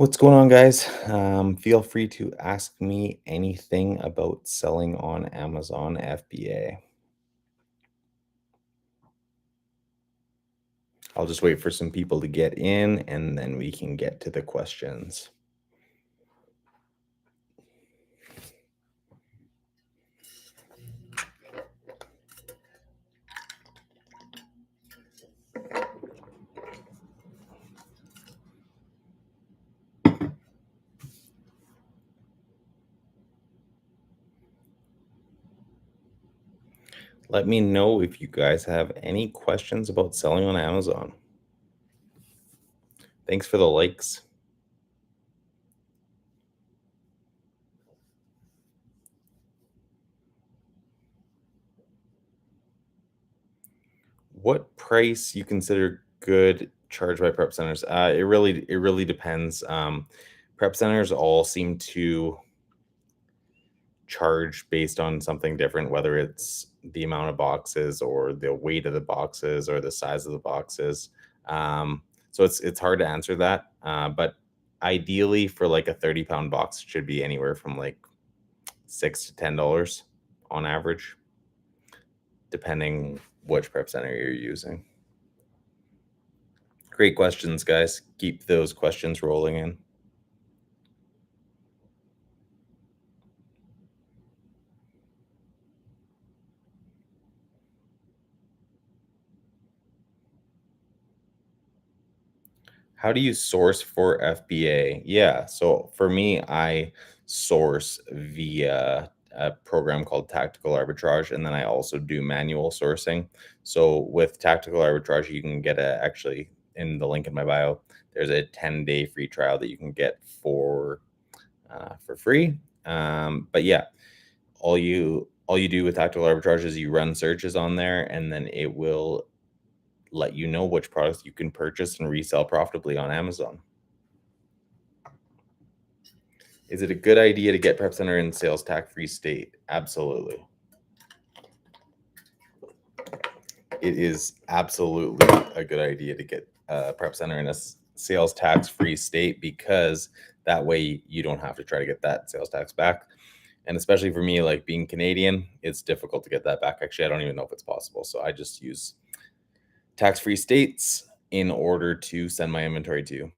What's going on, guys? Feel free to ask me anything about selling on Amazon FBA. I'll just wait for some people to get in and then we can get to the questions. Let me know if you guys have any questions about selling on Amazon. Thanks for the likes. What price you consider good charged by prep centers? It really depends. Prep centers all seem to charge based on something different, whether it's the amount of boxes or the weight of the boxes or the size of the boxes. So it's hard to answer that. But ideally, for like a 30-pound box, it should be anywhere from like $6 to $10 on average, depending which prep center you're using. Great questions, guys. Keep those questions rolling in. How do you source for FBA? Yeah, so for me, I source via a program called Tactical Arbitrage, and then I also do manual sourcing. So with Tactical Arbitrage, you can get actually in the link in my bio, there's a 10-day free trial that you can get for free. But yeah, all you do with Tactical Arbitrage is you run searches on there, and then it will let you know which products you can purchase and resell profitably on Amazon. Is it a good idea to get Prep Center in sales tax free state? Absolutely. It is absolutely a good idea to get Prep Center in a sales tax free state, because that way you don't have to try to get that sales tax back. And especially for me, like being Canadian, it's difficult to get that back. Actually, I don't even know if it's possible. So I just use tax free states in order to send my inventory to.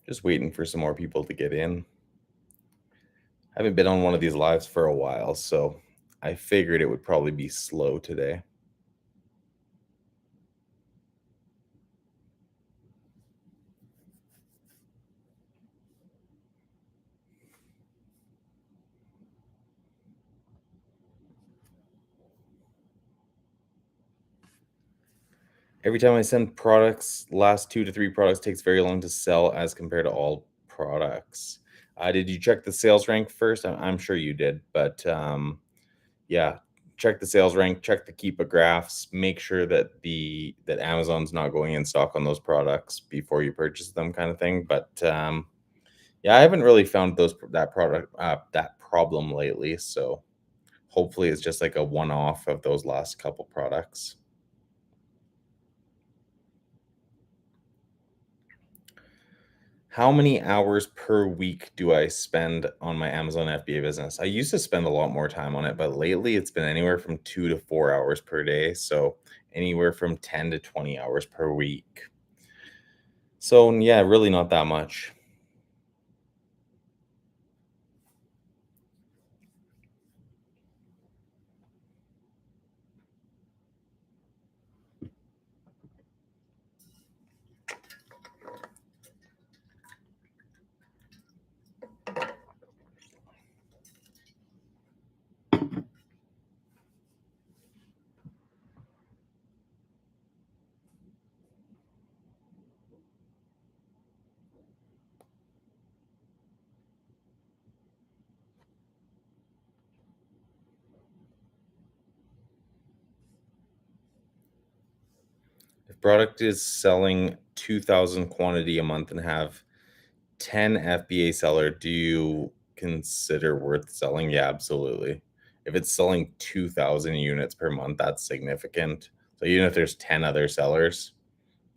Just waiting for some more people to get in. I haven't been on one of these lives for a while, so I figured it would probably be slow today. Every time I send products, last 2 to 3 products takes very long to sell as compared to all products. Did you check the sales rank first? I'm sure you did, but yeah, check the sales rank, check the Keepa graphs, make sure that that Amazon's not going in stock on those products before you purchase them, kind of thing. But yeah, I haven't really found that problem lately, so hopefully it's just like a one-off of those last couple products. How many hours per week do I spend on my Amazon FBA business? I used to spend a lot more time on it, but lately it's been anywhere from 2 to 4 hours per day. So anywhere from 10 to 20 hours per week. So yeah, really not that much. Product is selling 2,000 quantity a month and have 10 FBA seller, do you consider worth selling? Yeah, absolutely. If it's selling 2,000 units per month, that's significant. So even if there's 10 other sellers,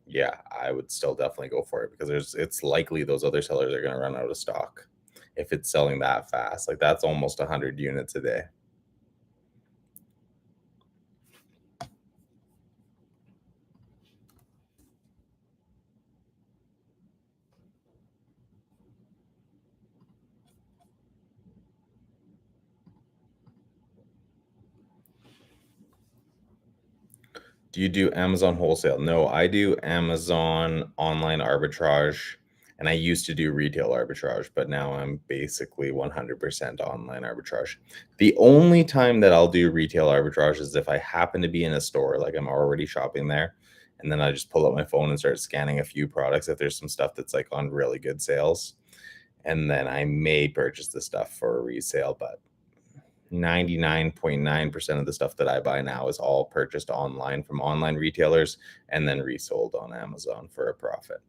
yeah, I would still definitely go for it because it's likely those other sellers are going to run out of stock if it's selling that fast. Like that's almost 100 units a day. Do you do Amazon wholesale? No, I do Amazon online arbitrage, and I used to do retail arbitrage, but now I'm basically 100% online arbitrage. The only time that I'll do retail arbitrage is if I happen to be in a store, like I'm already shopping there, and then I just pull out my phone and start scanning a few products if there's some stuff that's like on really good sales, and then I may purchase the stuff for a resale, but 99.9% of the stuff that I buy now is all purchased online from online retailers and then resold on Amazon for a profit.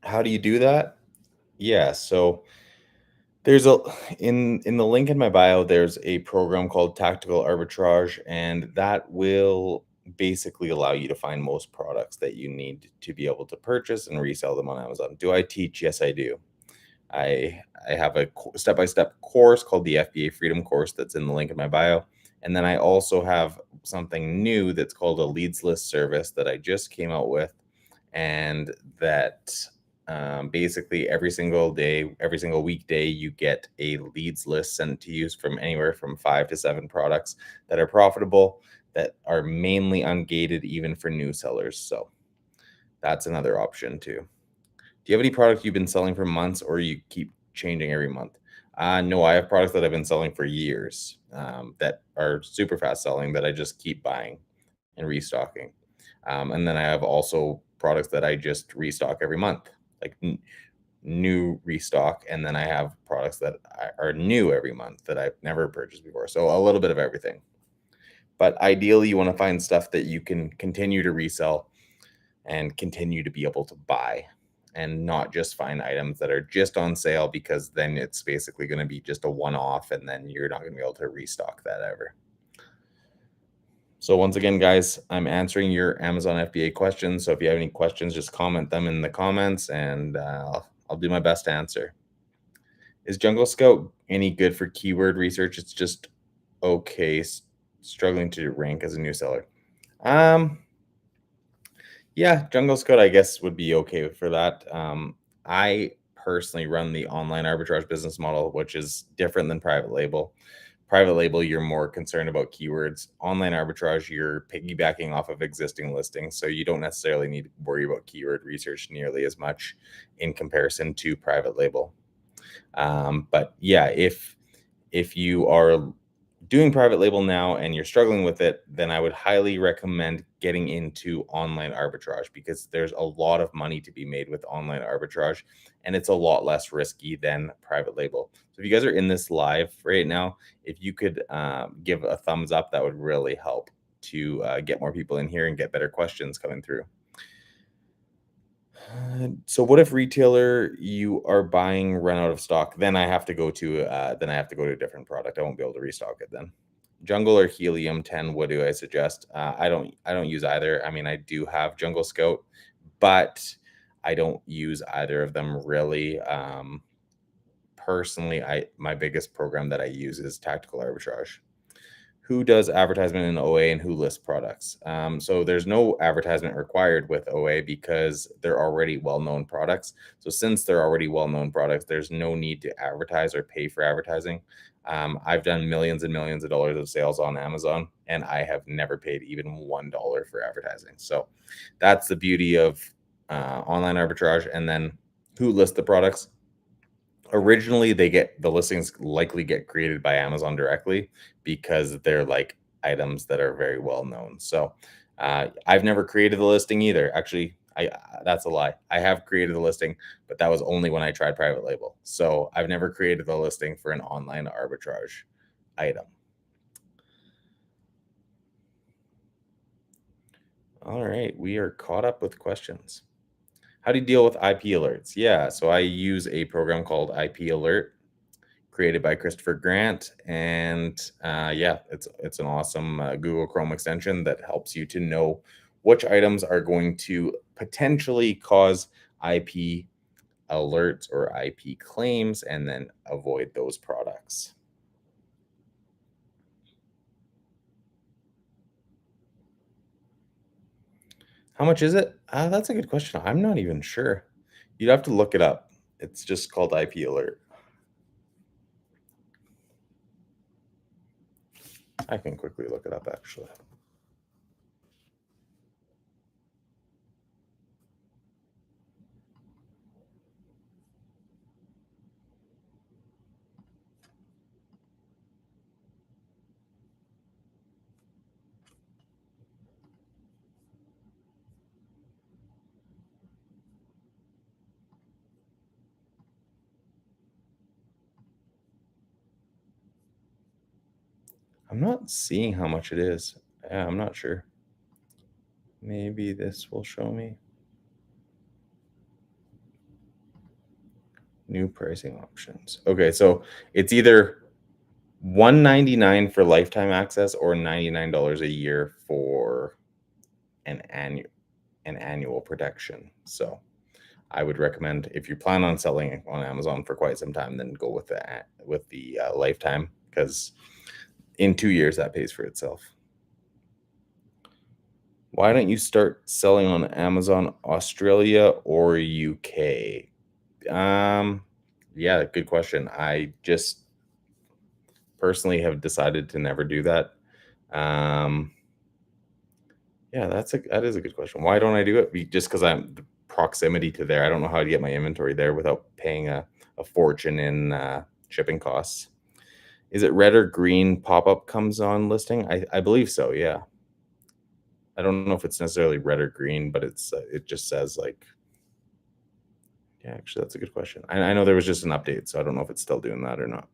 How do you do that? Yeah, so there's a in the link in my bio there's a program called Tactical Arbitrage, and that will basically allow you to find most products that you need to be able to purchase and resell them on Amazon. Do I teach? Yes, I do. I I have a step-by-step course called the FBA Freedom course that's in the link in my bio. And then I also have something new that's called a leads list service that I just came out with, and that basically every single day, every single weekday, you get a leads list sent to you from anywhere from 5 to 7 products that are profitable, that are mainly ungated, even for new sellers. So that's another option too. Do you have any product you've been selling for months or you keep changing every month? No, I have products that I've been selling for years that are super fast selling that I just keep buying and restocking. And then I have also products that I just restock every month, like new restock. And then I have products that are new every month that I've never purchased before. So a little bit of everything. But ideally, you want to find stuff that you can continue to resell and continue to be able to buy, and not just find items that are just on sale, because then it's basically going to be just a one off and then you're not going to be able to restock that ever. So once again, guys, I'm answering your Amazon FBA questions. So if you have any questions, just comment them in the comments, and I'll do my best to answer. Is Jungle Scout any good for keyword research? It's just okay, struggling to rank as a new seller. Um, Yeah, Jungle Scout, I guess, would be okay for that. I personally run the online arbitrage business model, which is different than private label. Private label, you're more concerned about keywords. Online arbitrage, you're piggybacking off of existing listings, so you don't necessarily need to worry about keyword research nearly as much in comparison to private label. But yeah, if you are doing private label now and you're struggling with it, then I would highly recommend getting into online arbitrage, because there's a lot of money to be made with online arbitrage, and it's a lot less risky than private label. So if you guys are in this live right now, if you could give a thumbs up, that would really help to get more people in here and get better questions coming through. So what if retailer you are buying run out of stock? Then I have to go to a different product. I won't be able to restock it then. Jungle or Helium 10, what do I suggest? I don't use either. I mean, I do have Jungle Scout, but I don't use either of them really. Personally, I my biggest program that I use is Tactical Arbitrage. Who does advertisement in OA and who lists products? So there's no advertisement required with OA because they're already well-known products. So since they're already well-known products, there's no need to advertise or pay for advertising. I've done millions and millions of dollars of sales on Amazon, and I have never paid even $1 for advertising. So that's the beauty of online arbitrage. And then who lists the products? Originally, the listings likely get created by Amazon directly because they're like items that are very well known. So I've never created the listing either. Actually, I that's a lie. I have created the listing, but that was only when I tried private label. So I've never created the listing for an online arbitrage item. All right, we are caught up with questions. How do you deal with IP alerts? Yeah, so I use a program called IP Alert, created by Christopher Grant, and yeah, it's an awesome Google Chrome extension that helps you to know which items are going to potentially cause IP alerts or IP claims, and then avoid those products. How much is it? That's a good question. I'm not even sure. You'd have to look it up. It's just called IP Alert. I can quickly look it up actually. I'm not seeing how much it is. Yeah, I'm not sure. Maybe this will show me new pricing options. Okay, so it's either 199 for lifetime access or $99 a year for an annual protection. So I would recommend, if you plan on selling on Amazon for quite some time, then go with the lifetime, because in 2 years that pays for itself. Why don't you start selling on Amazon Australia or UK? Um, yeah, good question. I just personally have decided to never do that. Um, yeah, that is a good question. Why don't I do it? Just because I'm the proximity to there. I don't know how to get my inventory there without paying a fortune in shipping costs. Is it red or green pop-up comes on listing? I believe so, yeah. I don't know if it's necessarily red or green, but it just says like, yeah, actually that's a good question. I know there was just an update, so I don't know if it's still doing that or not.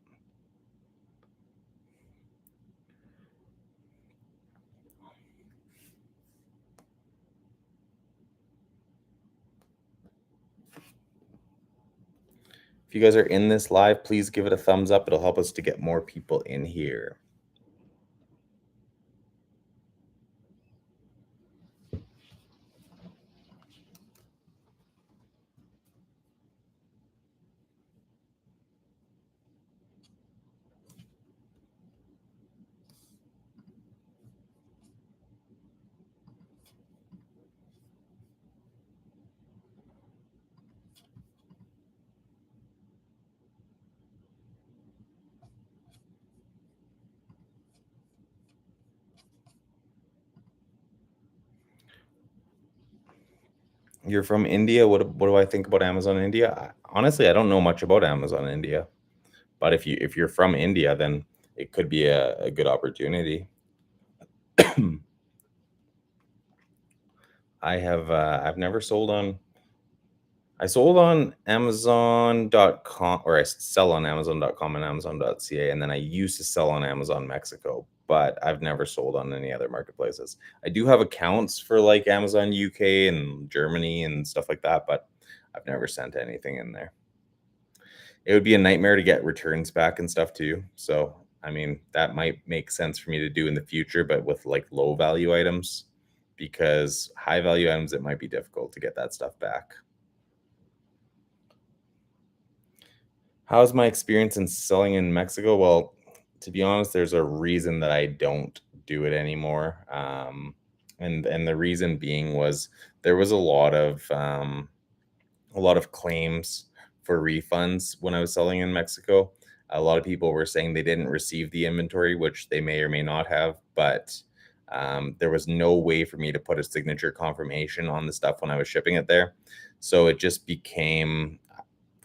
If you guys are in this live, please give it a thumbs up. It'll help us to get more people in here. You're from India. What do I think about Amazon India? Honestly, I don't know much about Amazon India, but if you're from India, then it could be a good opportunity. I've never sold on I sold on Amazon.com, or I sell on Amazon.com and Amazon.ca, and then I used to sell on Amazon Mexico, but I've never sold on any other marketplaces. I do have accounts for like Amazon UK and Germany and stuff like that, but I've never sent anything in there. It would be a nightmare to get returns back and stuff too. So, I mean, that might make sense for me to do in the future, but with like low value items, because high value items, it might be difficult to get that stuff back. How's my experience in selling in Mexico? Well, to be honest, there's a reason that I don't do it anymore. And the reason being was there was a lot of claims for refunds when I was selling in Mexico. A lot of people were saying they didn't receive the inventory, which they may or may not have, but there was no way for me to put a signature confirmation on the stuff when I was shipping it there. So it just became,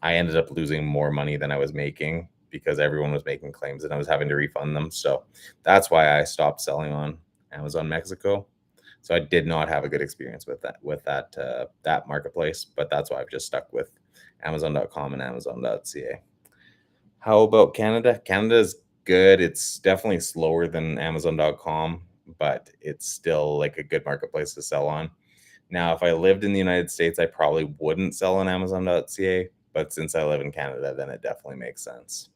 I ended up losing more money than I was making because everyone was making claims and I was having to refund them. So that's why I stopped selling on Amazon Mexico. So I did not have a good experience with that marketplace, but that's why I've just stuck with Amazon.com and Amazon.ca. How about Canada? Canada is good. It's definitely slower than Amazon.com, but it's still like a good marketplace to sell on. Now, if I lived in the United States, I probably wouldn't sell on Amazon.ca, but since I live in Canada, then it definitely makes sense.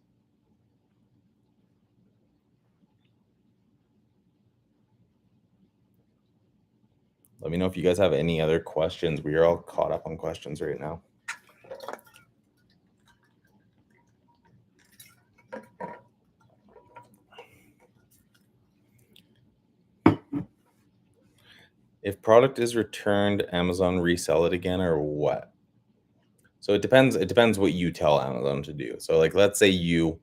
Let me know if you guys have any other questions. We are all caught up on questions right now. If product is returned, Amazon resell it again or what? So it depends what you tell Amazon to do. So like let's say you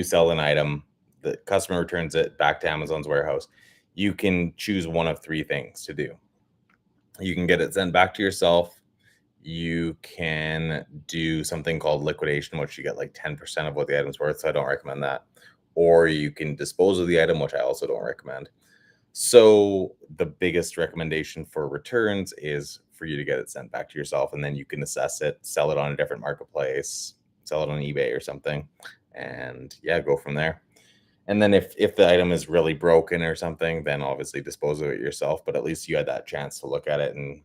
sell an item, the customer returns it back to Amazon's warehouse. You can choose one of three things to do. You can get it sent back to yourself. You can do something called liquidation, which you get like 10% of what the item's worth. So I don't recommend that. Or you can dispose of the item, which I also don't recommend. So the biggest recommendation for returns is for you to get it sent back to yourself, and then you can assess it, sell it on a different marketplace, sell it on eBay or something, and yeah, go from there. And then if the item is really broken or something, then obviously dispose of it yourself. But at least you had that chance to look at it, and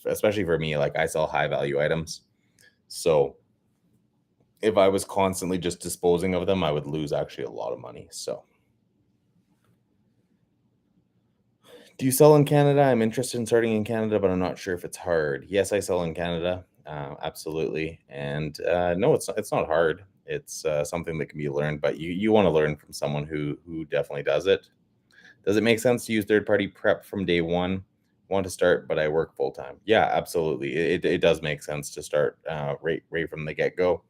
especially for me, like I sell high value items, so if I was constantly just disposing of them, I would lose actually a lot of money. So do you sell in Canada? I'm interested in starting in Canada, but I'm not sure if it's hard. Yes, I sell in Canada, absolutely. And no, it's not hard. It's something that can be learned, but you want to learn from someone who definitely does it. Does it make sense to use third party prep from day one? Want to start, but I work full time. Yeah, absolutely. It does make sense to start right from the get go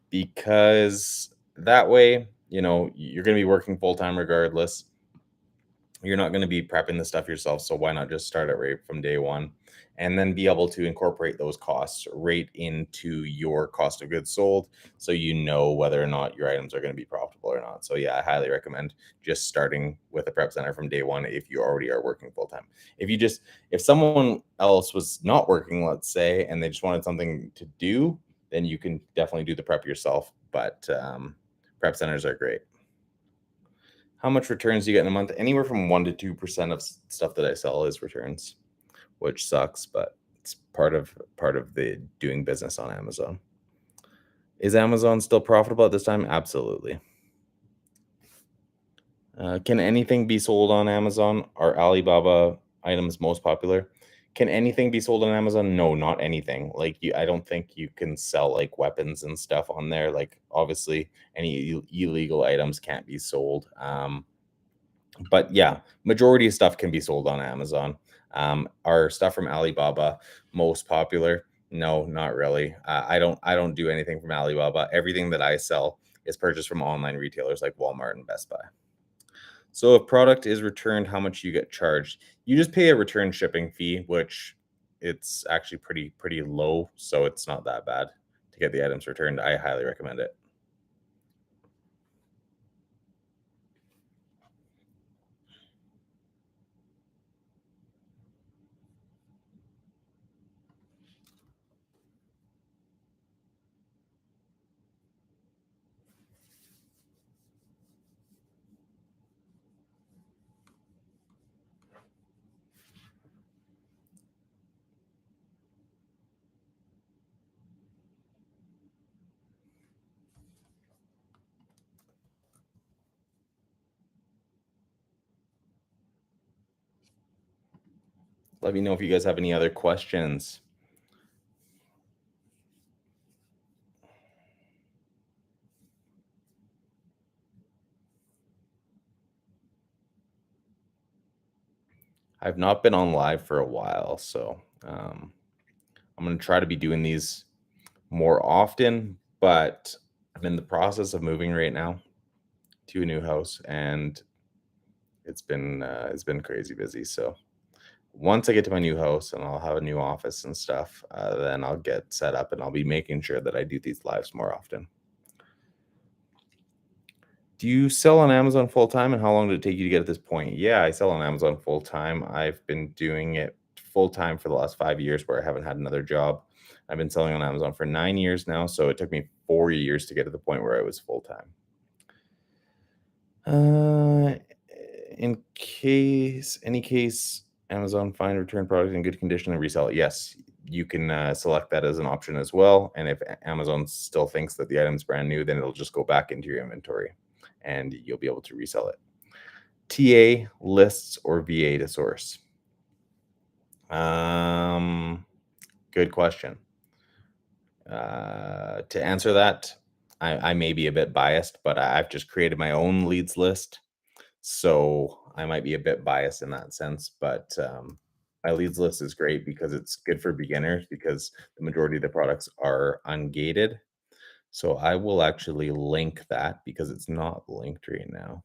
because that way, you're going to be working full time regardless. You're not going to be prepping the stuff yourself, so why not just start it right from day one and then be able to incorporate those costs right into your cost of goods sold so you know whether or not your items are going to be profitable or not. So yeah, I highly recommend just starting with a prep center from day one if you already are working full time. If someone else was not working, let's say, and they just wanted something to do, then you can definitely do the prep yourself, but prep centers are great. How much returns do you get in a month? Anywhere from 1 to 2% of stuff that I sell is returns, which sucks, but it's part of the doing business on Amazon. Is Amazon still profitable at this time? Absolutely. Can anything be sold on Amazon? Are Alibaba items most popular? Can anything be sold on Amazon? No, not anything. Like I don't think you can sell like weapons and stuff on there. Like obviously, any illegal items can't be sold. But yeah, majority of stuff can be sold on Amazon. Are stuff from Alibaba most popular? No, not really. I don't do anything from Alibaba. Everything that I sell is purchased from online retailers like Walmart and Best Buy. So if product is returned, how much you get charged? You just pay a return shipping fee, which it's actually pretty low, so it's not that bad to get the items returned. I highly recommend it. Let me know if you guys have any other questions. I've not been on live for a while, so I'm gonna try to be doing these more often, but I'm in the process of moving right now to a new house, and it's been crazy busy. So once I get to my new house and I'll have a new office and stuff, then I'll get set up and I'll be making sure that I do these lives more often. Do you sell on Amazon full time, and how long did it take you to get at this point? Yeah, I sell on Amazon full time. I've been doing it full time for the last 5 years where I haven't had another job. I've been selling on Amazon for 9 years now. So it took me 4 years to get to the point where I was full time. Uh, any case, Amazon find return product in good condition and resell it. Yes, you can select that as an option as well. And if Amazon still thinks that the item's brand new, then it'll just go back into your inventory and you'll be able to resell it. TA, lists, or VA to source? Um, Good question. To answer that, I may be a bit biased, but I've just created my own leads list. So I might be a bit biased in that sense, but my leads list is great because it's good for beginners because the majority of the products are ungated. So I will actually link that because it's not linked right now.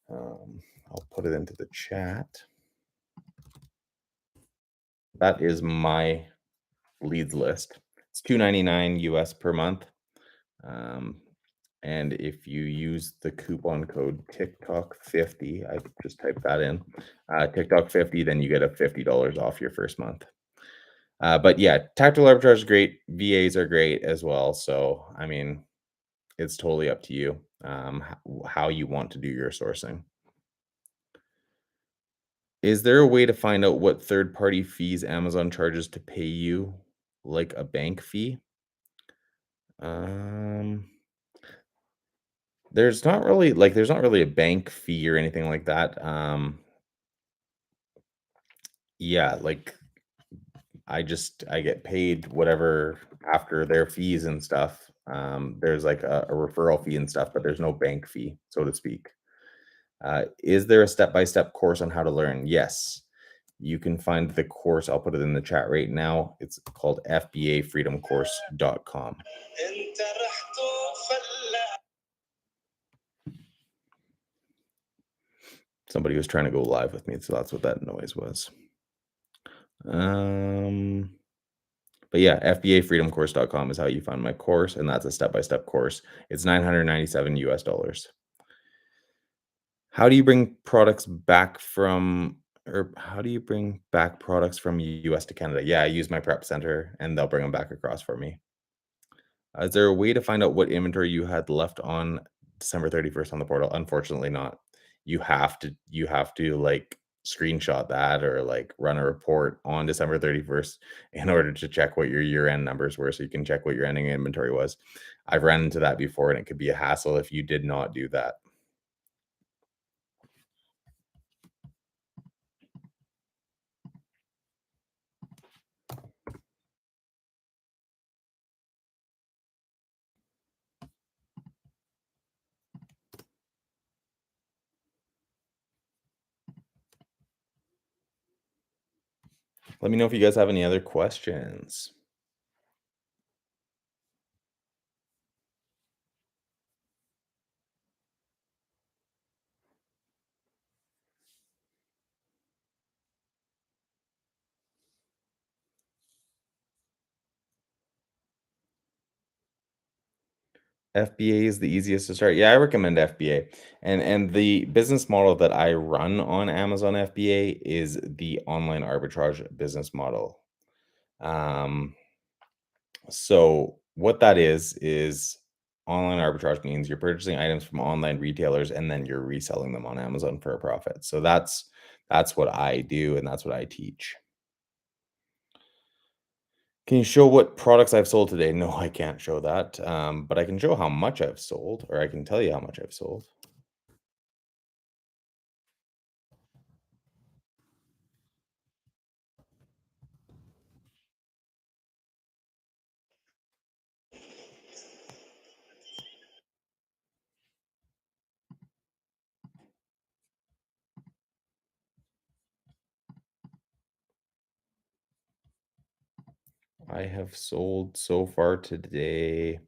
I'll put it into the chat. That is my leads list. It's $2.99 US per month. Um, and if you use the coupon code TikTok50, I just type that in, TikTok50, then you get a $50 off your first month. But yeah, tactical arbitrage is great. VAs are great as well. So, I mean, it's totally up to you how you want to do your sourcing. Is there a way to find out what third-party fees Amazon charges to pay you, like a bank fee? Um, there's not really a bank fee or anything like that. Yeah, like I get paid whatever after their fees and stuff. There's like a referral fee and stuff, but there's no bank fee, so to speak. Is there a step-by-step course on how to learn? Yes. You can find the course. I'll put it in the chat right now. It's called FBAFreedomCourse.com. Somebody was trying to go live with me, so that's what that noise was. But yeah, FBAFreedomCourse.com is how you find my course, and that's a step-by-step course. It's 997 US dollars. How do you bring products back from or how do you bring back products from US to Canada? Yeah, I use my prep center and they'll bring them back across for me. Is there a way to find out what inventory you had left on December 31st on the portal? Unfortunately not. You have to like screenshot that or like run a report on December 31st in order to check what your year-end numbers were so you can check what your ending inventory was. I've run into that before and it could be a hassle if you did not do that. Let me know if you guys have any other questions. FBA is the easiest to start. Yeah, I recommend FBA. And the business model that I run on Amazon FBA is the online arbitrage business model. Um, so what that is online arbitrage means you're purchasing items from online retailers and then you're reselling them on Amazon for a profit. So that's what I do and that's what I teach. Can you show what products I've sold today? No, I can't show that. But I can show how much I've sold, or I can tell you how much I've sold. I have sold so far today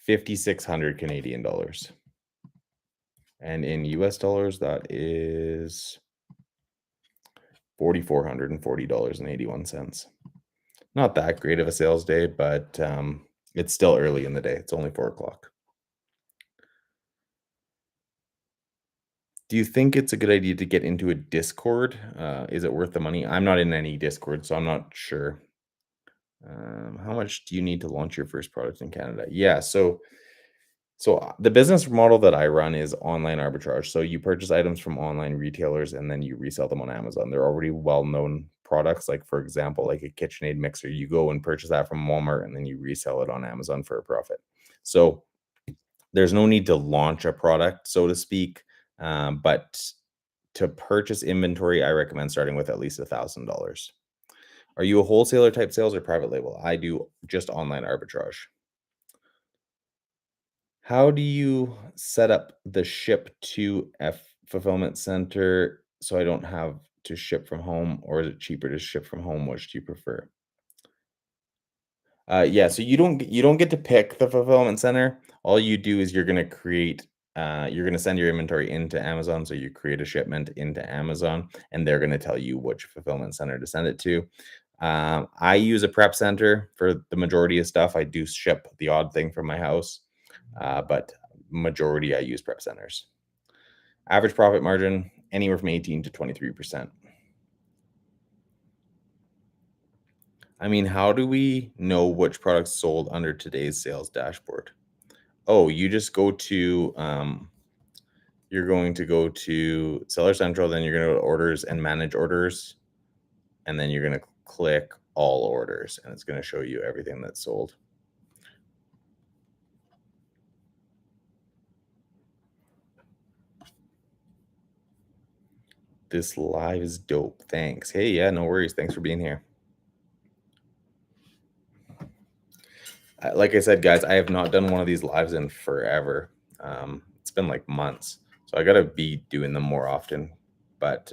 5,600 Canadian dollars. And in US dollars, that is $4,440.81. Not that great of a sales day, but it's still early in the day. It's only 4 o'clock. Do you think it's a good idea to get into a Discord? Is it worth the money? I'm not in any Discord, so I'm not sure. How much do you need to launch your first product in Canada? Yeah, so the business model that I run is online arbitrage. So you purchase items from online retailers and then you resell them on Amazon. They're already well-known products. Like for example, like a KitchenAid mixer, you go and purchase that from Walmart and then you resell it on Amazon for a profit. So there's no need to launch a product, so to speak. But to purchase inventory, I recommend starting with at least $1,000. Are you a wholesaler type sales or private label? I do just online arbitrage. How do you set up the ship to F fulfillment center so I don't have to ship from home, or is it cheaper to ship from home? Which do you prefer? Yeah, so you don't get to pick the fulfillment center. All you do is you're gonna send your inventory into Amazon. So you create a shipment into Amazon, and they're gonna tell you which fulfillment center to send it to. I use a prep center for the majority of stuff. I do ship the odd thing from my house, but majority I use prep centers. Average profit margin anywhere from 18 to 23%. I mean, how do we know which products sold under today's sales dashboard? Oh, you just go to you're going to go to Seller Central, then you're going to go to orders and manage orders, and then you're going to click all orders, and it's going to show you everything that's sold. This live is dope. Thanks. Hey, yeah, no worries. Thanks for being here. Like I said, guys, I have not done one of these lives in forever. It's been like months, so I gotta be doing them more often. But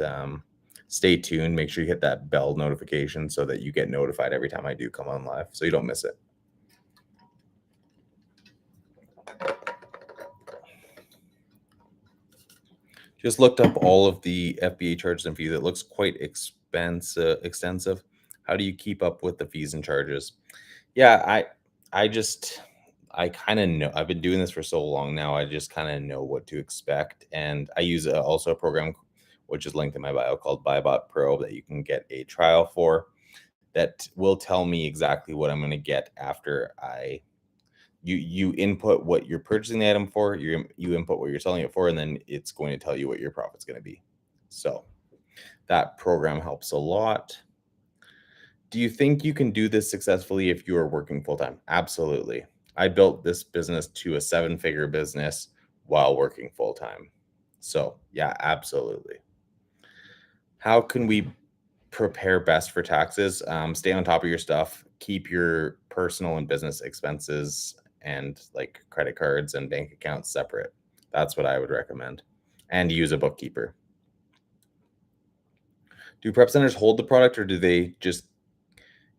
stay tuned. Make sure you hit that bell notification so that you get notified every time I do come on live, so you don't miss it. Just looked up all of the FBA charges and fees. It looks quite extensive. How do you keep up with the fees and charges? Yeah, I kind of know. I've been doing this for so long now. I just kind of know what to expect, and I use also a program which is linked in my bio called BuyBot Pro that you can get a trial for. That will tell me exactly what I'm going to get after you input what you're purchasing the item for, you input what you're selling it for, and then it's going to tell you what your profit's going to be. So that program helps a lot. Do you think you can do this successfully if you are working full time? Absolutely. I built this business to a 7-figure business while working full time. So, yeah, absolutely. How can we prepare best for taxes? Stay on top of your stuff, keep your personal and business expenses and like credit cards and bank accounts separate. That's what I would recommend. And use a bookkeeper. Do prep centers hold the product, or do they just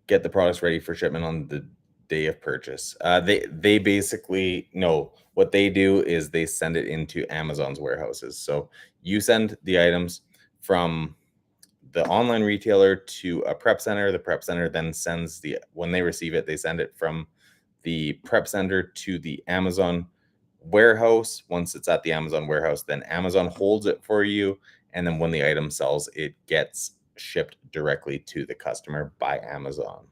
get the products ready for shipment on the day of purchase? They basically no. What they do is they send it into Amazon's warehouses. So you send the items from the online retailer to a prep center. The prep center then sends when they receive it, they send it from the prep center to the Amazon warehouse. Once it's at the Amazon warehouse, then Amazon holds it for you. And then when the item sells, it gets shipped directly to the customer by Amazon.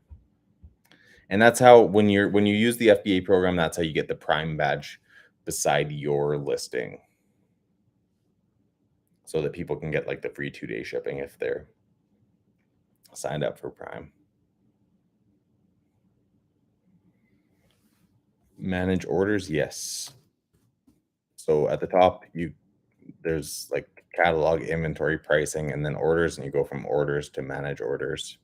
And that's how when you use the FBA program, that's how you get the Prime badge beside your listing, so that people can get like the free 2-day shipping if they're signed up for Prime. Manage orders, yes. So at the top, there's like catalog, inventory, pricing, and then orders, and you go from orders to manage orders.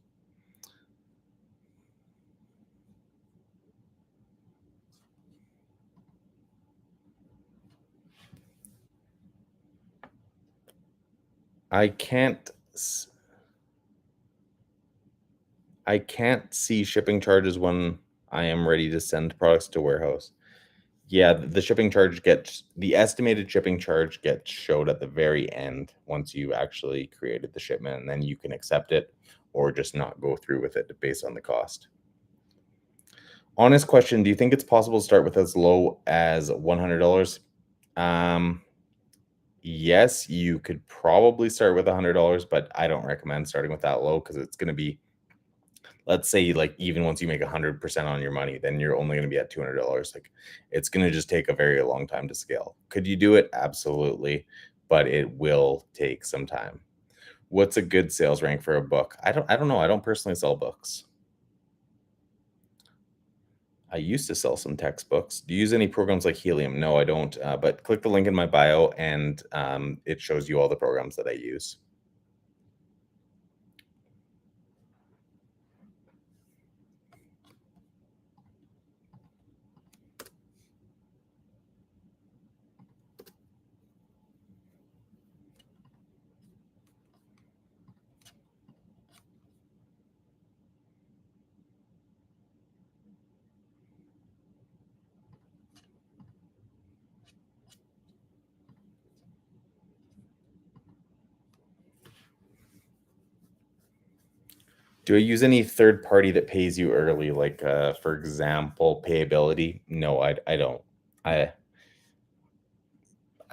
I can't I can't see shipping charges when I am ready to send products to warehouse. Yeah, the shipping charge gets the estimated shipping charge gets showed at the very end once you actually created the shipment, and then you can accept it or just not go through with it based on the cost. Honest question, do you think it's possible to start with as low as $100? Um, yes, you could probably start with $100, but I don't recommend starting with that low because it's going to be, let's say, like even once you make 100% on your money, then you're only going to be at $200. Like it's going to just take a very long time to scale. Could you do it? Absolutely, but it will take some time. What's a good sales rank for a book? I don't know. I don't personally sell books. I used to sell some textbooks. Do you use any programs like Helium? No, I don't. But click the link in my bio, and it shows you all the programs that I use. Do I use any third party that pays you early, like for example, Payability? No, I don't. I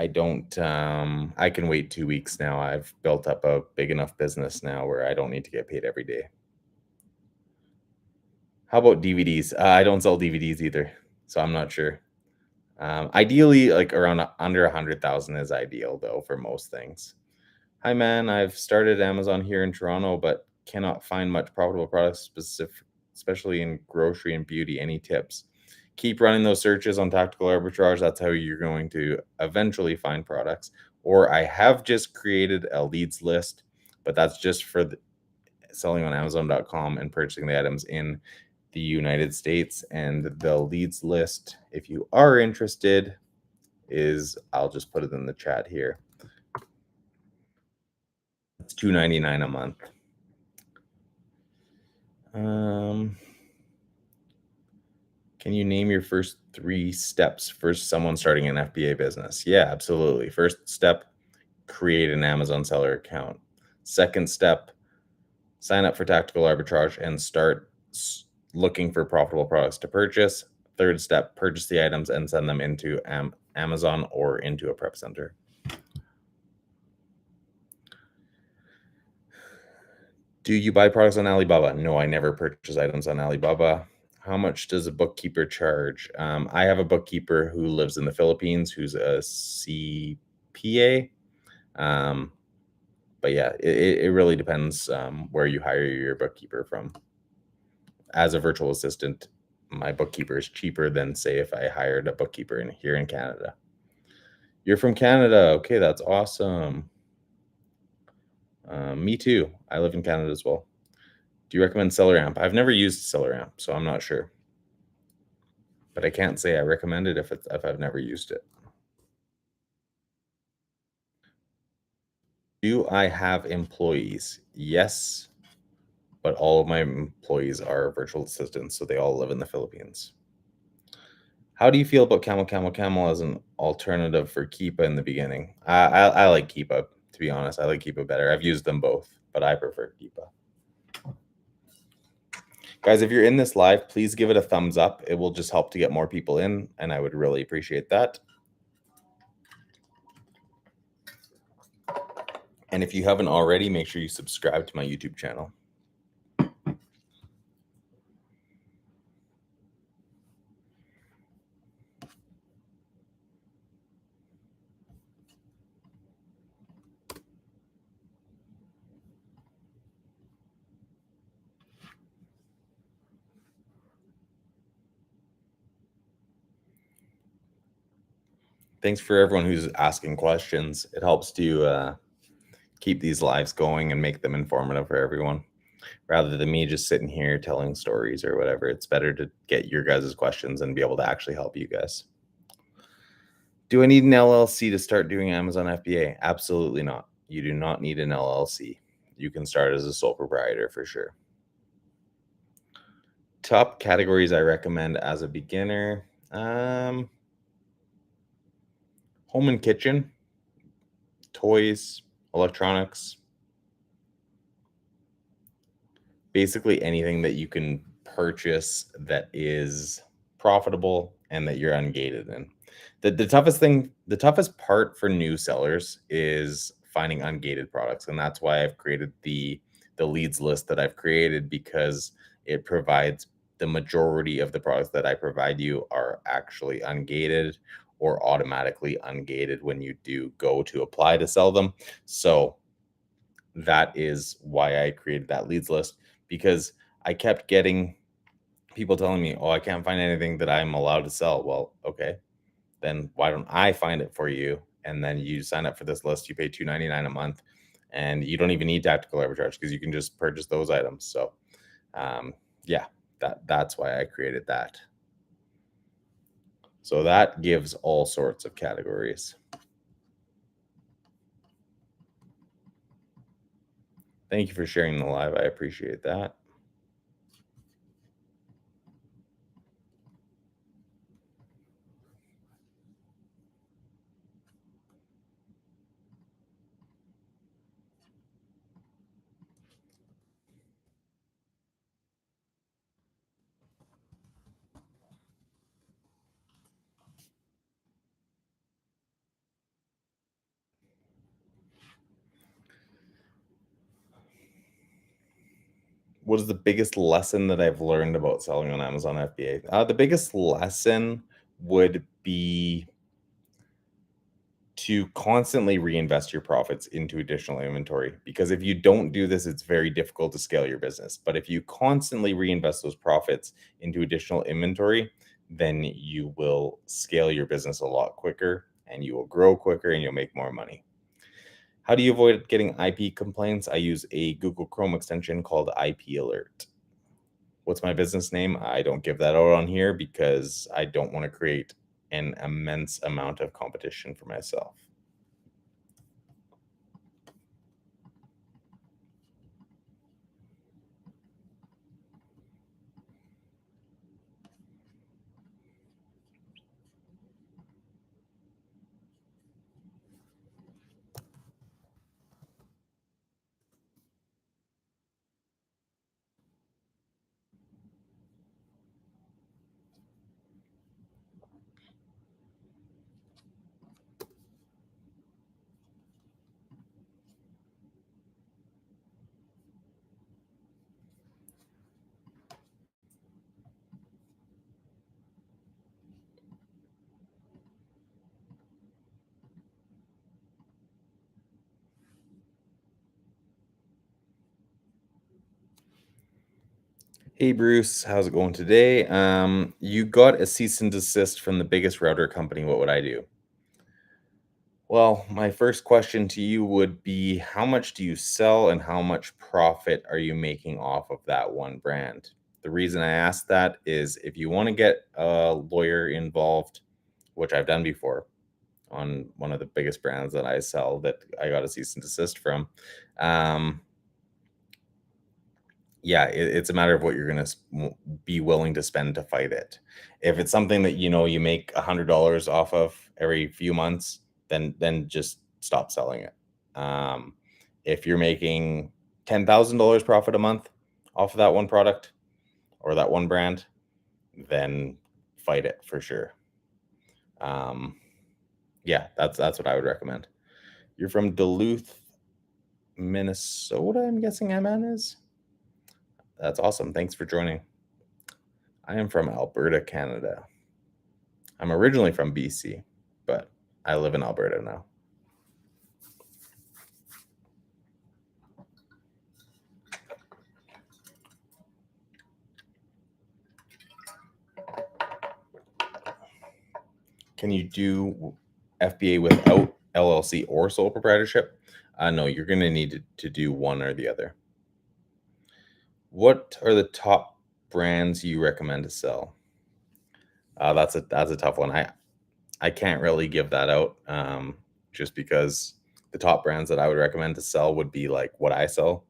I don't. I can wait 2 weeks now. I've built up a big enough business now where I don't need to get paid every day. How about DVDs? I don't sell DVDs either, so I'm not sure. Ideally, like around under 100,000 is ideal though for most things. Hi man, I've started Amazon here in Toronto, but cannot find much profitable products especially in grocery and beauty. Any tips? Keep running those searches on Tactical Arbitrage. That's how you're going to eventually find products. Or I have just created a leads list, but that's just for selling on Amazon.com and purchasing the items in the United States. And the leads list, if you are interested, is I'll just put it in the chat here. It's $2.99 a month. Can you name your first 3 steps for someone starting an FBA business? Yeah, absolutely. First step, create an Amazon seller account. Second step, sign up for Tactical Arbitrage and start looking for profitable products to purchase. Third step, purchase the items and send them into Amazon or into a prep center. Do you buy products on Alibaba? No, I never purchase items on Alibaba. How much does a bookkeeper charge? I have a bookkeeper who lives in the Philippines who's a CPA. Um, but yeah, it really depends where you hire your bookkeeper from. As a virtual assistant, my bookkeeper is cheaper than, say, if I hired a bookkeeper here in Canada. You're from Canada. Okay, that's awesome. Me too. I live in Canada as well. Do you recommend SellerAmp? I've never used SellerAmp, so I'm not sure. But I can't say I recommend it if I've never used it. Do I have employees? Yes, but all of my employees are virtual assistants, so they all live in the Philippines. How do you feel about Camel as an alternative for Keepa in the beginning? I like Keepa, to be honest. I like Keepa better. I've used them both, but I prefer Keepa. Guys, if you're in this live, please give it a thumbs up. It will just help to get more people in, and I would really appreciate that. And if you haven't already, make sure you subscribe to my YouTube channel. Thanks for everyone who's asking questions. It helps to keep these lives going and make them informative for everyone. Rather than me just sitting here telling stories or whatever, it's better to get your guys' questions and be able to actually help you guys. Do I need an LLC to start doing Amazon FBA? Absolutely not. You do not need an LLC. You can start as a sole proprietor for sure. Top categories I recommend as a beginner. home and kitchen, toys, electronics, basically anything that you can purchase that is profitable and that you're ungated in. The toughest part for new sellers is finding ungated products. And that's why I've created the leads list that I've created, because it provides the majority of the products that I provide you are actually ungated or automatically ungated when you do go to apply to sell them. So that is why I created that leads list, because I kept getting people telling me, "Oh, I can't find anything that I'm allowed to sell." Well, okay, then why don't I find it for you? And then you sign up for this list. You pay $2.99 a month, and you don't even need tactical arbitrage because you can just purchase those items. So, um, yeah, that's why I created that. So that gives all sorts of categories. Thank you for sharing the live. I appreciate that. What is the biggest lesson that I've learned about selling on Amazon FBA? The biggest lesson would be to constantly reinvest your profits into additional inventory. Because if you don't do this, it's very difficult to scale your business. But if you constantly reinvest those profits into additional inventory, then you will scale your business a lot quicker and you will grow quicker and you'll make more money. How do you avoid getting IP complaints? I use a Google Chrome extension called IP Alert. What's my business name? I don't give that out on here because I don't want to create an immense amount of competition for myself. Hey Bruce, how's it going today? You got a cease and desist from the biggest router company. What would I do? Well, my first question to you would be, how much do you sell and how much profit are you making off of that one brand? The reason I ask that is if you want to get a lawyer involved, which I've done before on one of the biggest brands that I sell that I got a cease and desist from, um, yeah, it's a matter of what you're going to be willing to spend to fight it. If it's something that you make $100 off of every few months, then just stop selling it. If you're making $10,000 profit a month off of that one product or that one brand, then fight it for sure. Yeah, that's what I would recommend. You're from Duluth, Minnesota, I'm guessing MN is. That's awesome. Thanks for joining. I am from Alberta, Canada. I'm originally from BC, but I live in Alberta now. Can you do FBA without LLC or sole proprietorship? No, you're going to need to do one or the other. What are the top brands you recommend to sell? That's a tough one. I can't really give that out, just because the top brands that I would recommend to sell would be like what I sell.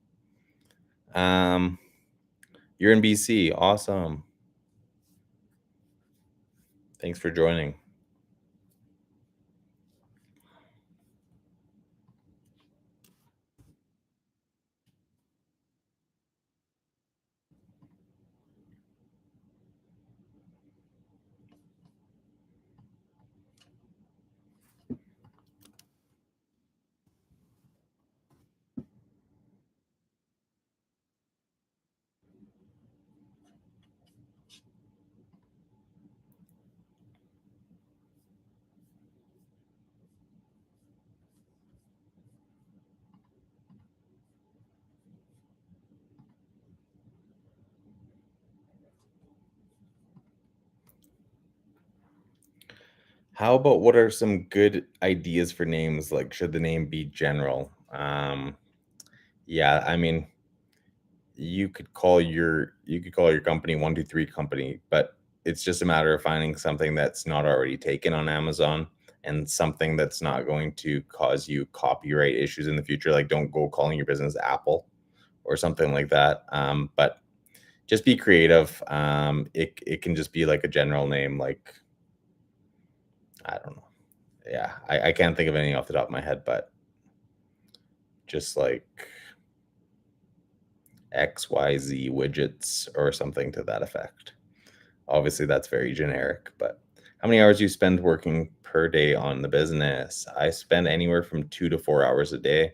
Um, you're in BC. Awesome. Thanks for joining. How about what are some good ideas for names? Like, should the name be general? Yeah, I mean, you could call your company 123 company, but it's just a matter of finding something that's not already taken on Amazon and something that's not going to cause you copyright issues in the future. Like, don't go calling your business Apple or something like that. But just be creative. It can just be like a general name, like I don't know. Yeah, I can't think of any off the top of my head, but just like XYZ widgets or something to that effect. Obviously, that's very generic, but how many hours do you spend working per day on the business? I spend anywhere from 2 to 4 hours a day.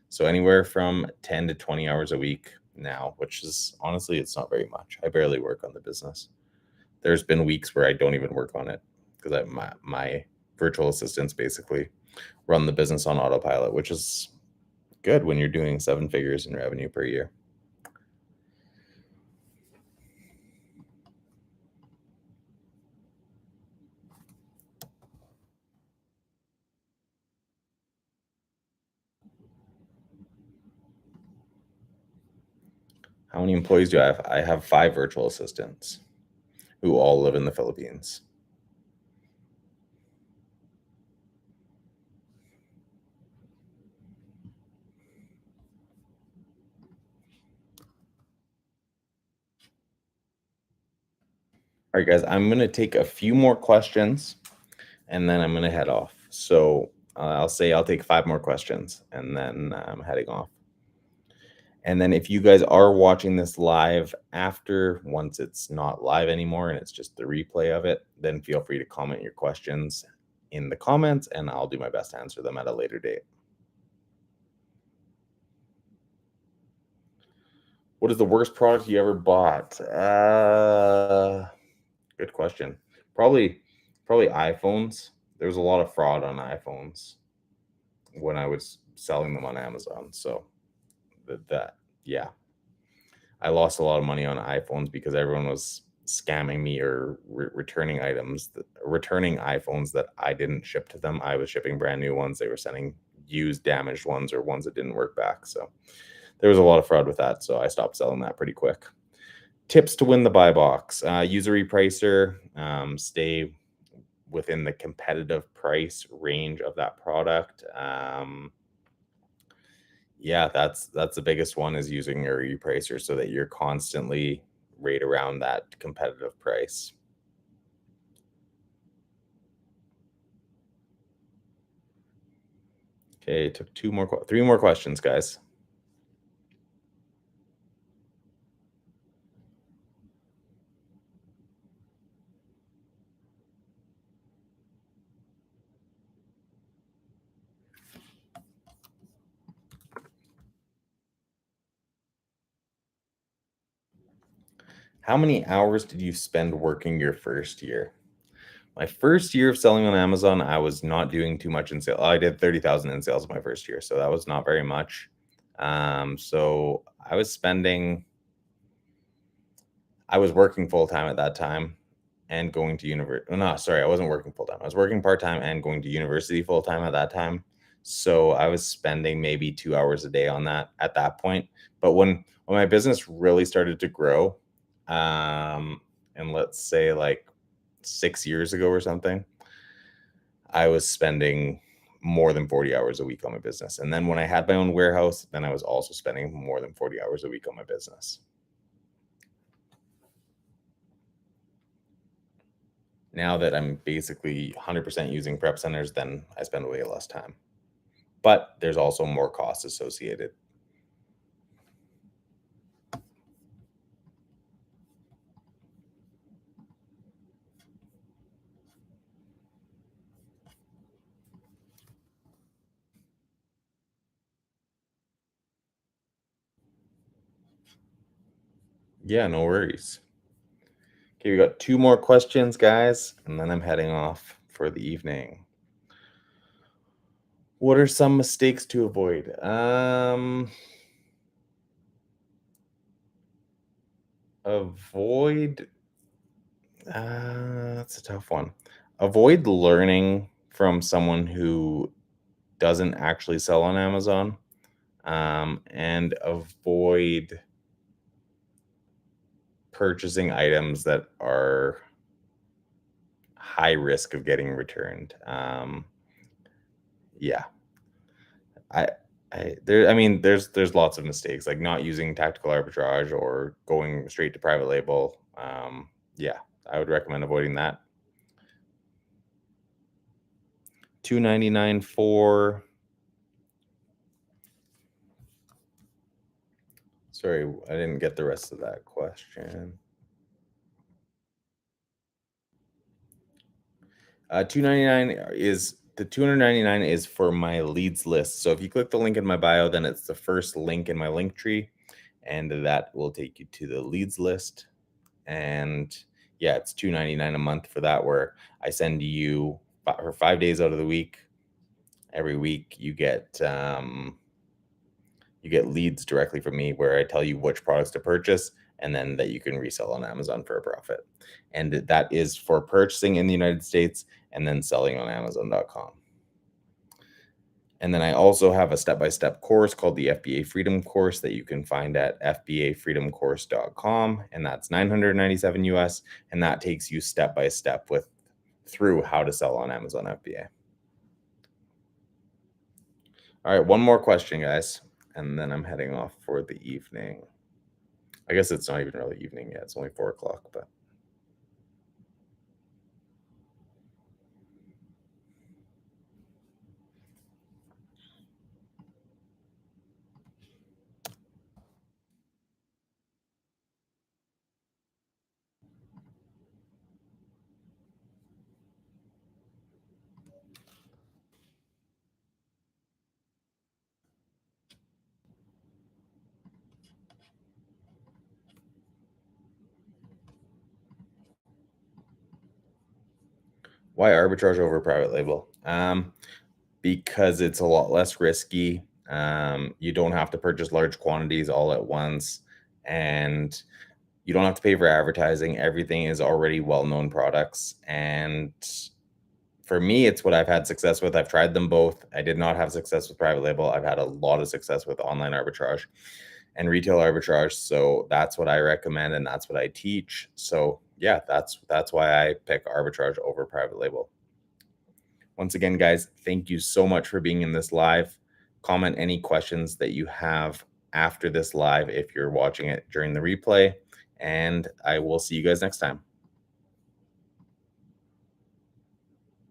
So anywhere from 10 to 20 hours a week now, which is honestly, it's not very much. I barely work on the business. There's been weeks where I don't even work on it because my virtual assistants basically run the business on autopilot, which is good when you're doing 7 figures in revenue per year. How many employees do I have? I have 5 virtual assistants who all live in the Philippines. All right, guys, I'm going to take a few more questions and then I'm going to head off. So I'll say I'll take 5 more questions and then I'm heading off. And then if you guys are watching this live after, once it's not live anymore and it's just the replay of it, then feel free to comment your questions in the comments and I'll do my best to answer them at a later date. What is the worst product you ever bought? Good question. Probably, probably iPhones. There was a lot of fraud on iPhones when I was selling them on Amazon. So that yeah, I lost a lot of money on iPhones because everyone was scamming me or returning iPhones that I didn't ship to them. I was shipping brand new ones. They were sending used, damaged ones or ones that didn't work back. So there was a lot of fraud with that. So I stopped selling that pretty quick. Tips to win the buy box: use a repricer, stay within the competitive price range of that product. Yeah, that's the biggest one, is using a repricer so that you're constantly right around that competitive price. Okay, took 3 more questions, guys. How many hours did you spend working your first year? My first year of selling on Amazon, I was not doing too much in sales. I did 30,000 in sales my first year, so that was not very much. So I was working full time at that time and going to university. No, sorry, I wasn't working full time. I was working part time and going to university full time at that time. So I was spending maybe 2 hours a day on that at that point. But when my business really started to grow, and let's say like 6 years ago or something, I was spending more than 40 hours a week on my business. And then when I had my own warehouse, then I was also spending more than 40 hours a week on my business. Now that I'm basically 100% using prep centers, then I spend way less time. But there's also more costs associated. Yeah, no worries. Okay, we got 2 more questions, guys, and then I'm heading off for the evening. What are some mistakes to avoid? Avoid That's a tough one. avoid learning from someone who doesn't actually sell on Amazon, and avoid purchasing items that are high risk of getting returned. Yeah, I, I mean, there's lots of mistakes like not using tactical arbitrage or going straight to private label. Yeah, I would recommend avoiding that. 299 for. Sorry, I didn't get the rest of that question. 299 is for my leads list. So if you click the link in my bio, then it's the first link in my link tree, and that will take you to the leads list. And yeah, it's $299 a month for that, where I send you for 5 days out of the week. Every week you get leads directly from me where I tell you which products to purchase and then that you can resell on Amazon for a profit. And that is for purchasing in the United States and then selling on Amazon.com. And then I also have a step-by-step course called the FBA Freedom Course that you can find at fbafreedomcourse.com. And that's $997 US. And that takes you step by step through how to sell on Amazon FBA. All right, one more question, guys. And then I'm heading off for the evening. I guess it's not even really evening yet. It's only 4 o'clock, but. Why arbitrage over private label? Because it's a lot less risky. You don't have to purchase large quantities all at once, and you don't have to pay for advertising. Everything is already well-known products. And for me, it's what I've had success with. I've tried them both. I did not have success with private label. I've had a lot of success with online arbitrage and retail arbitrage. So that's what I recommend, and that's what I teach. So yeah, that's why I pick arbitrage over private label. Once again, guys, thank you so much for being in this live. Comment any questions that you have after this live if you're watching it during the replay, and I will see you guys next time.